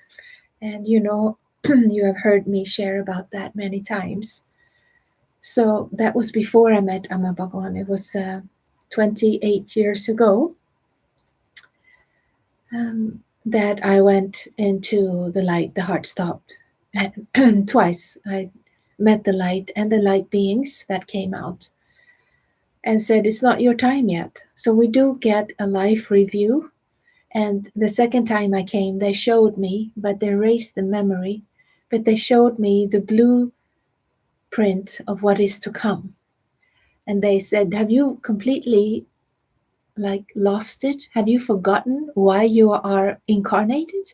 And, you have heard me share about that many times. So that was before I met Amma Bhagwan. It was 28 years ago that I went into the light. The heart stopped. And twice I met the light and the light beings that came out and said, it's not your time yet. So we do get a life review. And the second time I came, they showed me, but they erased the memory, but they showed me the blueprint of what is to come. And they said, have you completely lost it? Have you forgotten why you are incarnated?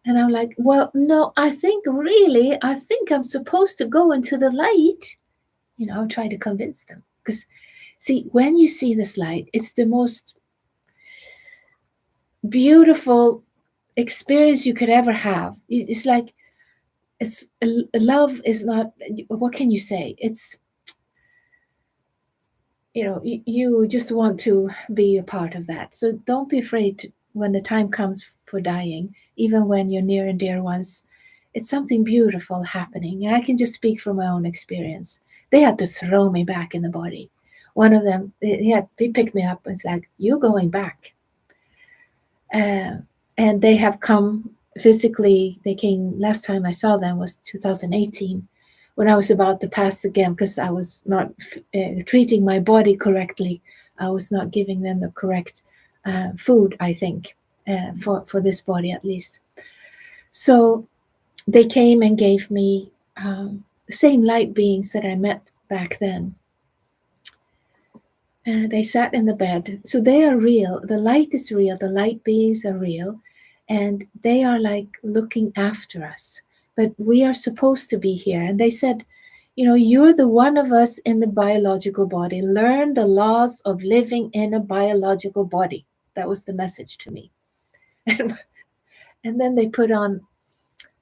And I'm like, well, no, I think I'm supposed to go into the light. I'll try to convince them. Because, see, when you see this light, it's the most beautiful experience you could ever have. It's like it's love is not, what can you say? It's, you just want to be a part of that. So don't be afraid when the time comes for dying, even when your near and dear ones, it's something beautiful happening. And I can just speak from my own experience. They had to throw me back in the body. One of them, he picked me up and it's like, you're going back. Uh, and they have come physically. They came, last time I saw them was 2018, when I was about to pass again, because I was not treating my body correctly. I was not giving them the correct food, I think, for this body at least. So they came and gave me the same light beings that I met back then. They sat in the bed. So they are real. The light is real. The light beings are real. And they are like looking after us. But we are supposed to be here. And they said, you're the one of us in the biological body. Learn the laws of living in a biological body. That was the message to me. And then they put on,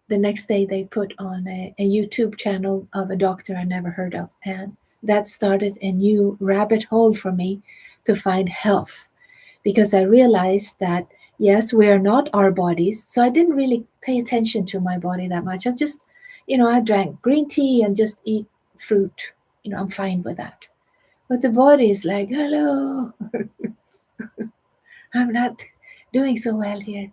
the next day, they put on a YouTube channel of a doctor I never heard of. And that started a new rabbit hole for me to find health, because I realized that, yes, we are not our bodies. So I didn't really pay attention to my body that much. I just, I drank green tea and just eat fruit. I'm fine with that. But the body is like, hello, I'm not doing so well here.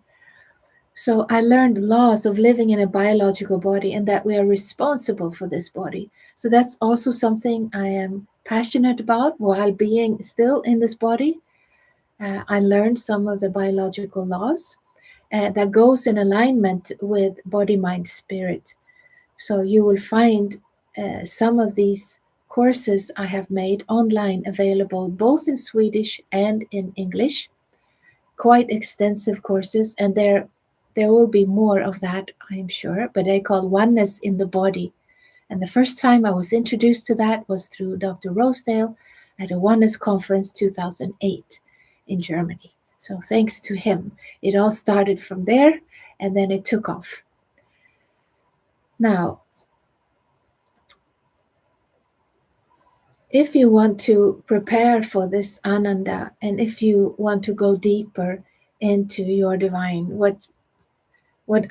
So I learned laws of living in a biological body and that we are responsible for this body. So that's also something I am passionate about while being still in this body. I learned some of the biological laws that goes in alignment with body, mind, spirit. So you will find some of these courses I have made online available both in Swedish and in English. Quite extensive courses, and there will be more of that, I'm sure, but they call Oneness in the Body. And the first time I was introduced to that was through Dr. Rosedale at a Oneness conference 2008 in Germany. So thanks to him, it all started from there, and then it took off. Now, if you want to prepare for this Ananda, and if you want to go deeper into your divine, what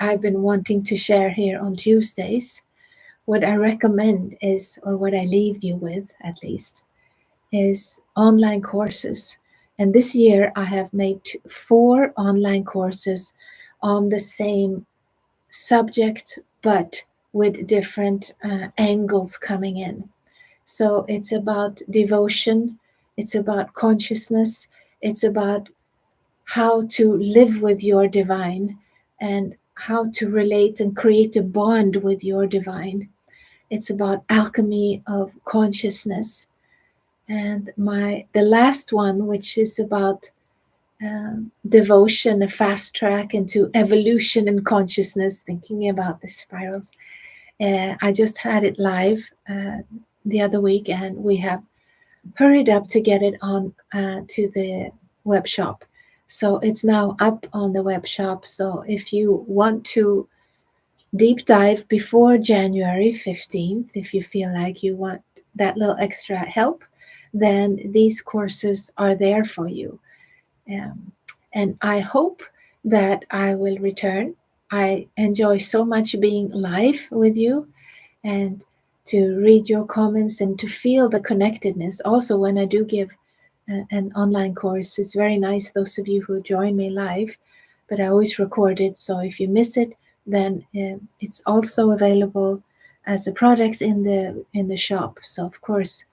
I've been wanting to share here on Tuesdays, what I recommend is, or what I leave you with at least, is online courses. And this year I have made 4 online courses on the same subject, but with different angles coming in. So it's about devotion, it's about consciousness, it's about how to live with your divine and how to relate and create a bond with your divine. It's about alchemy of consciousness. And the last one, which is about devotion, a fast track into evolution and consciousness, thinking about the spirals. I just had it live the other week, and we have hurried up to get it on to the web shop. So it's now up on the web shop. So if you want to deep dive before January 15th, if you feel like you want that little extra help, then these courses are there for you. And I hope that I will return. I enjoy so much being live with you and to read your comments and to feel the connectedness. Also, when I do give an online course, it's very nice, those of you who join me live, but I always record it. So if you miss it, then it's also available as a product in the shop. So of course,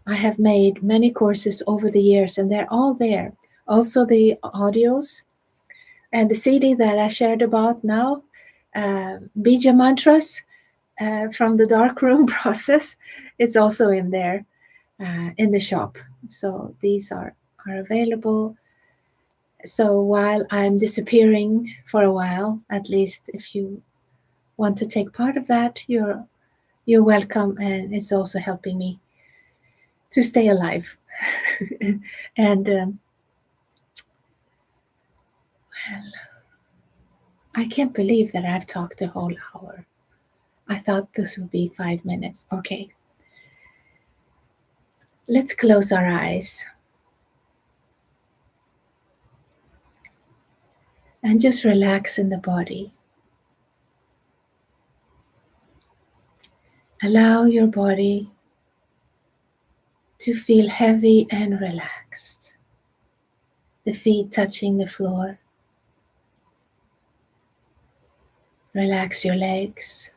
I have made many courses over the years, and they're all there. Also the audios and the CD that I shared about now, Bija Mantras from the dark room process, it's also in there in the shop. So these are available. So while I'm disappearing for a while, at least if you want to take part of that, you're welcome, and it's also helping me to stay alive. And well, I can't believe that I've talked the whole hour. I thought this would be 5 minutes. Okay, let's close our eyes and just relax in the body. Allow your body to feel heavy and relaxed. The feet touching the floor. Relax your legs,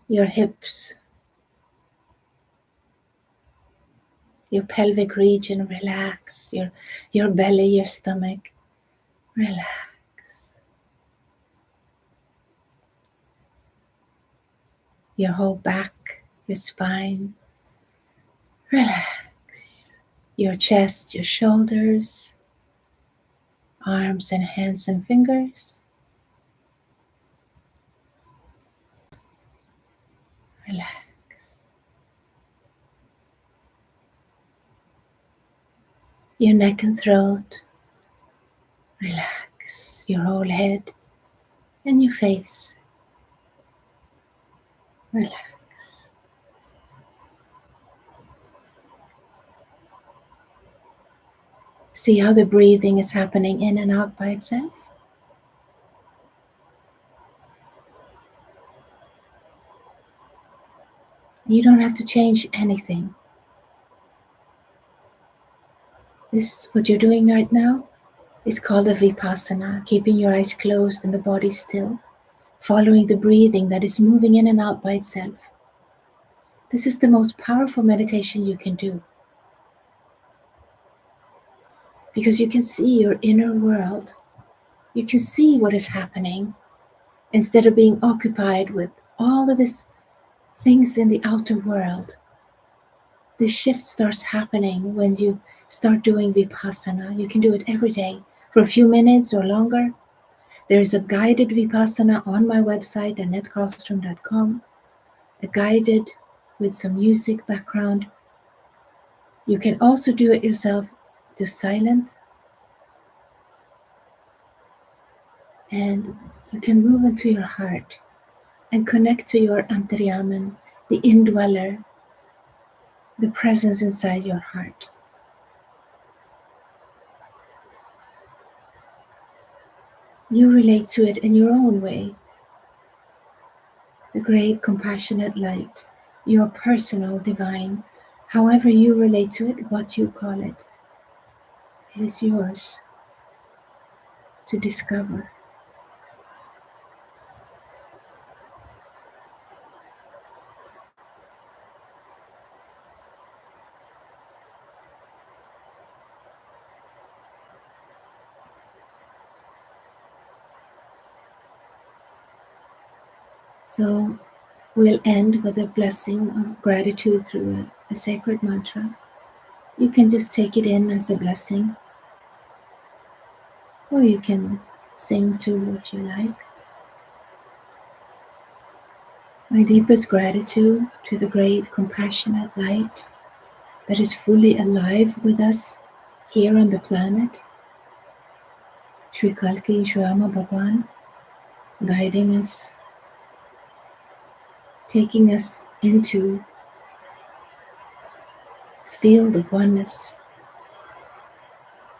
your hips, your pelvic region. Relax your belly, your stomach. Relax. Your whole back, your spine. Relax. Your chest, your shoulders, arms and hands and fingers. Relax. Your neck and throat. Relax. Your whole head and your face. Relax. See how the breathing is happening in and out by itself. You don't have to change anything. This, what you're doing right now, is called a Vipasana, keeping your eyes closed and the body still, following the breathing that is moving in and out by itself. This is the most powerful meditation you can do, because you can see your inner world. You can see what is happening instead of being occupied with all of these things in the outer world. The shift starts happening when you start doing Vipassana. You can do it every day for a few minutes or longer. There is a guided Vipassana on my website, AnetteCarlstrom.com, a guided with some music background. You can also do it yourself, just silent, and you can move into your heart and connect to your Antaryaman, the indweller, the presence inside your heart. You relate to it in your own way. The great compassionate light, your personal divine, however you relate to it, what you call it, it is yours to discover. So we'll end with a blessing of gratitude through a sacred mantra. You can just take it in as a blessing, or you can sing too if you like. My deepest gratitude to the great compassionate light that is fully alive with us here on the planet, Sri Kalki Shwama Bhagwan, guiding us, taking us into the field of oneness,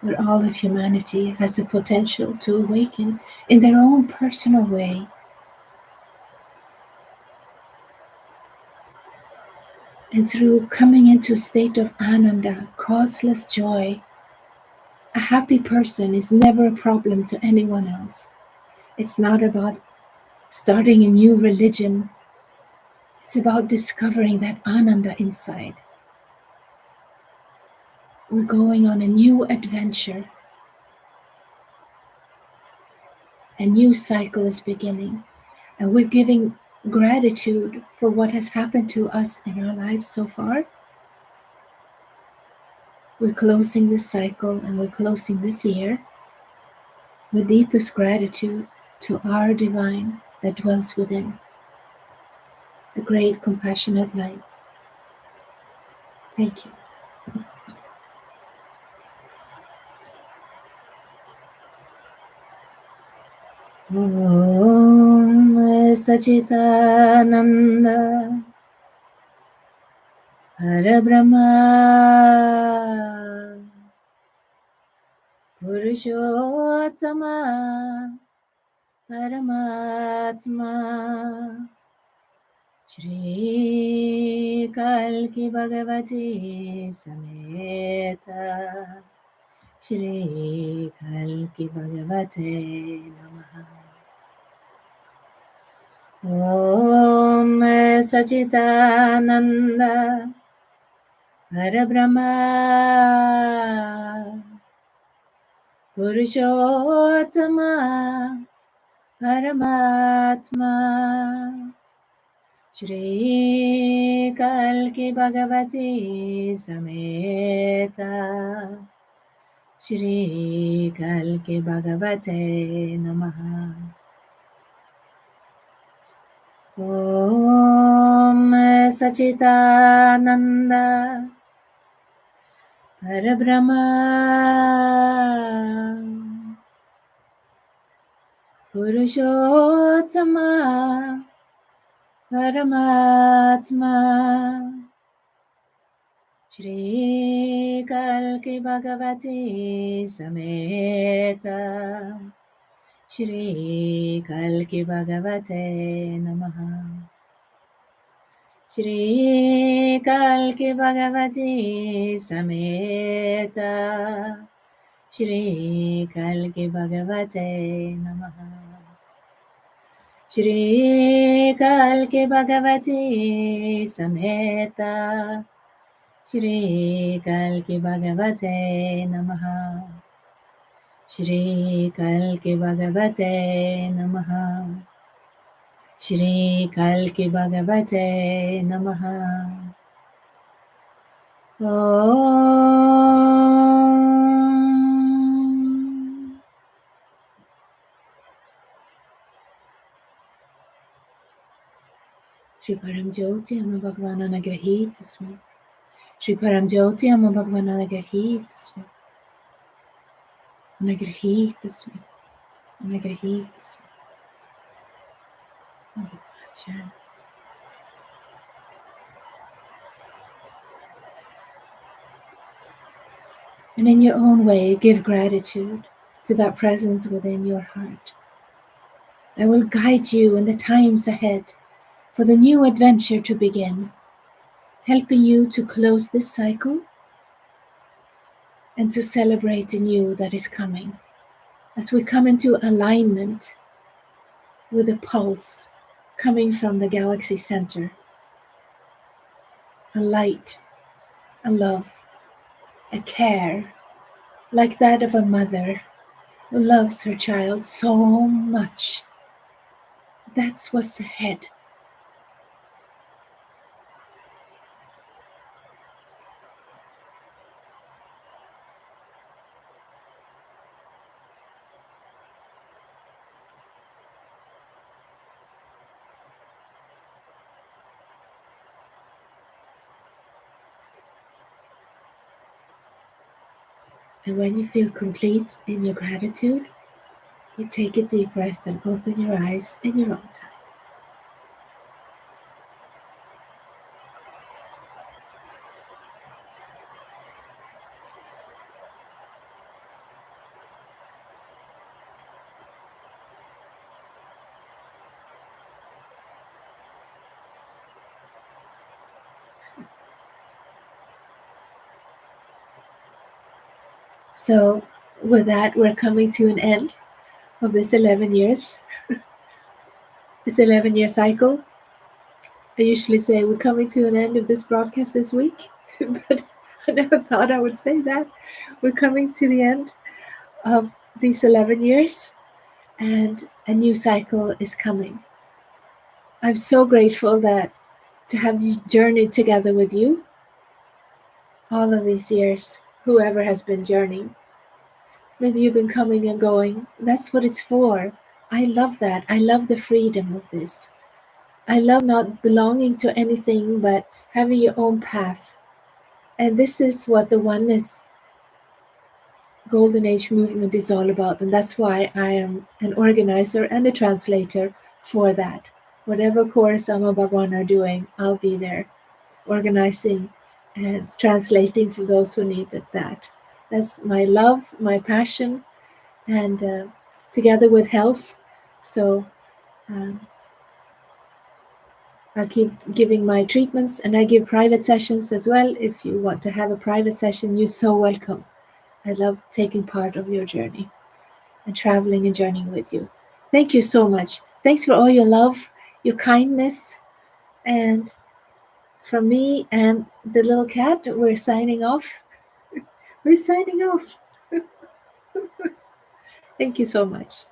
where all of humanity has the potential to awaken in their own personal way. And through coming into a state of Ananda, causeless joy, a happy person is never a problem to anyone else. It's not about starting a new religion. It's about discovering that Ananda inside. We're going on a new adventure. A new cycle is beginning, and we're giving gratitude for what has happened to us in our lives so far. We're closing this cycle and we're closing this year with deepest gratitude to our divine that dwells within, the great compassionate light. Thank you. Om Sachitananda Parabrahma Purushottama Paramatma Shri Kalki Bhagavati Sameta Shri Kalki Bhagavate Namaha. Om Sachitananda Parabrahma Purushottama Paramatma Shri Kalki Bhagavati Sameta Shri Kalki Bhagavate Namaha. Om Sachitananda Parabrahma Purushottama Paramatma Shri Kalki Bhagavati Sameta Shri Kalki Bhagavate Namaha. Shri Kalki Bhagavati Sameta Shri Kalki Bhagavate Namaha. Shri Kalki Bhagavati Sameta Shri Kalki Bhagavate Namaha. Shri Kalki Bhagavate Namaha. Shri Kalki Bhagavate Namaha. Om Shri Param Jyoti Ama Bhagavan Anagrahit Smi. Shri Param Jyoti Ama Bhagavan Anagrahit Smi. Anagrahit Smi. Anagrahit Smi. And in your own way, give gratitude to that presence within your heart that will guide you in the times ahead for the new adventure to begin, helping you to close this cycle and to celebrate the new that is coming. As we come into alignment with a pulse coming from the galaxy center, a light, a love, a care, like that of a mother who loves her child so much. That's what's ahead. And when you feel complete in your gratitude, you take a deep breath and open your eyes in your own time. So, with that, we're coming to an end of this 11 years, this 11-year cycle. I usually say we're coming to an end of this broadcast this week, but I never thought I would say that. We're coming to the end of these 11 years, and a new cycle is coming. I'm so grateful that to have journeyed together with you all of these years, whoever has been journeying. Maybe you've been coming and going. That's what it's for. I love that. I love the freedom of this. I love not belonging to anything but having your own path. And this is what the Oneness Golden Age movement is all about. And that's why I am an organizer and a translator for that. Whatever course Amma Bhagwan are doing, I'll be there organizing and translating for those who needed that. That's my love, my passion, and together with health. So um, I keep giving my treatments, and I give private sessions as well. If you want to have a private session, you're so welcome. I love taking part of your journey and traveling and journeying with you. Thank you so much. Thanks for all your love, your kindness, and from me and the little cat, we're signing off. We're signing off. Thank you so much.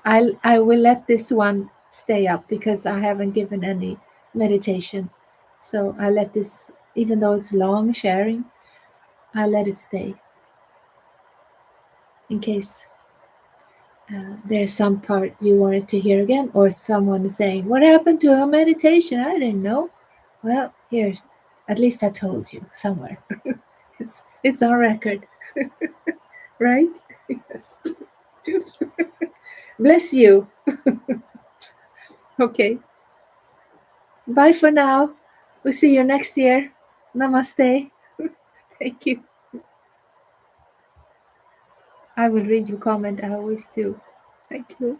I will let this one stay up because I haven't given any meditation. So I let this, even though it's long sharing, I let it stay in case there's some part you wanted to hear again, or someone is saying, "What happened to her meditation? I didn't know." Well, here's at least I told you somewhere. It's on record, right? Yes. Bless you. Okay. Bye for now. We'll see you next year. Namaste. Thank you. I will read your comment. I always do. Thank you.